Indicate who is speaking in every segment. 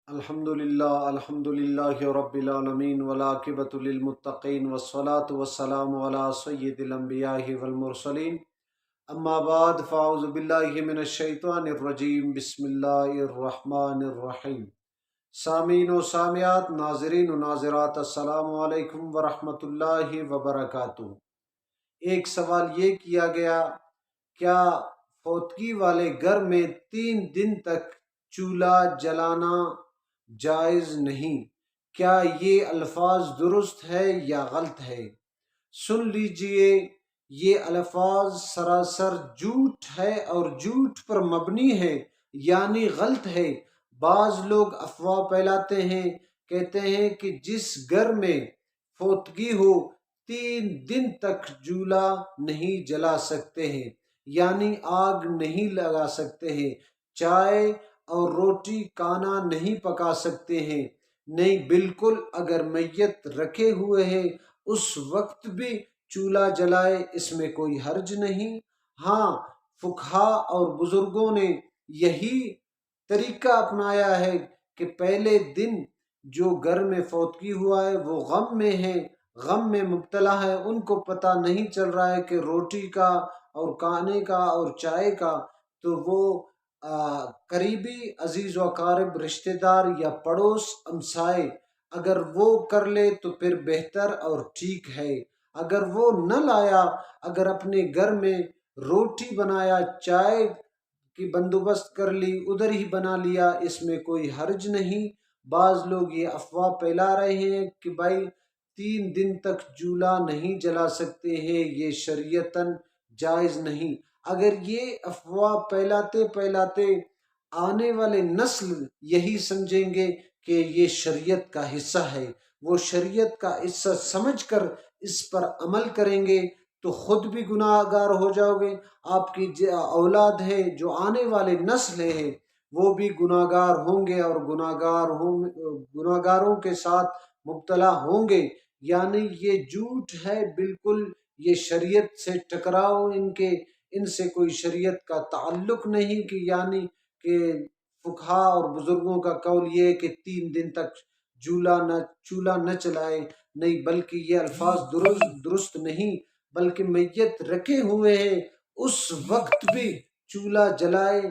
Speaker 1: الحمدللہ رب العالمین والعاقبۃ للمتقین والصلاة والسلام علی سید الانبیاء والمرسلین اما بعد فاعوذ باللہ من الشیطان الرجیم بسم اللہ الرحمن الرحیم۔ سامعین و سامعات، ناظرین و ناظرات، السلام علیکم ورحمۃ اللہ وبرکاتہ۔ ایک سوال یہ کیا گیا، کیا فوتگی والے گھر میں 3 دن تک چولہا جلانا جائز نہیں؟ کیا یہ الفاظ درست ہے یا غلط ہے؟ سن لیجئے، یہ الفاظ سراسر جھوٹ ہے اور جھوٹ پر مبنی ہے، یعنی غلط ہے۔ بعض لوگ افواہ پھیلاتے ہیں، کہتے ہیں کہ جس گھر میں فوتگی ہو 3 دن تک چولہا نہیں جلا سکتے ہیں، یعنی آگ نہیں لگا سکتے ہیں، چائے اور روٹی کھانا نہیں پکا سکتے ہیں۔ نہیں، بالکل، اگر میت رکھے ہوئے ہے اس وقت بھی چولہا جلائے، اس میں کوئی حرج نہیں۔ ہاں، فقہا اور بزرگوں نے یہی طریقہ اپنایا ہے کہ پہلے دن جو گھر میں فوتگی ہوا ہے وہ غم میں ہے، غم میں مبتلا ہے، ان کو پتہ نہیں چل رہا ہے کہ روٹی کا اور کھانے کا اور چائے کا، تو وہ قریبی عزیز و اقارب رشتہ دار یا پڑوس ہمسائے اگر وہ کر لے تو پھر بہتر اور ٹھیک ہے۔ اگر وہ نہ لایا، اگر اپنے گھر میں روٹی بنایا، چائے کی بندوبست کر لی، ادھر ہی بنا لیا، اس میں کوئی حرج نہیں۔ بعض لوگ یہ افواہ پھیلا رہے ہیں کہ بھائی 3 دن تک چولہا نہیں جلا سکتے ہیں، یہ شریعتاً جائز نہیں۔ اگر یہ افواہ پھیلاتے آنے والے نسل یہی سمجھیں گے کہ یہ شریعت کا حصہ ہے، وہ شریعت کا حصہ سمجھ کر اس پر عمل کریں گے تو خود بھی گناہ گار ہو جاؤ گے، آپ کی اولاد ہے، جو آنے والے نسل ہے وہ بھی گناہ گار ہوں گے اور گناہ گاروں کے ساتھ مبتلا ہوں گے۔ یعنی یہ جھوٹ ہے بالکل، یہ شریعت سے ٹکراؤ، ان سے کوئی شریعت کا تعلق نہیں، کہ یعنی کہ فقہا اور بزرگوں کا قول یہ ہے کہ 3 دن تک چولہا نہ چلائے، نہیں، بلکہ یہ الفاظ درست نہیں، بلکہ میت رکھے ہوئے ہیں اس وقت بھی چولہا جلائے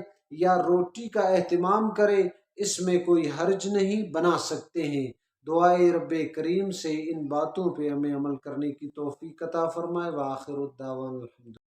Speaker 1: یا روٹی کا اہتمام کرے، اس میں کوئی حرج نہیں، بنا سکتے ہیں۔ دعائے رب کریم سے ان باتوں پہ ہمیں عمل کرنے کی توفیق عطا فرمائے۔ وآخر الدعوانا الحمدللہ۔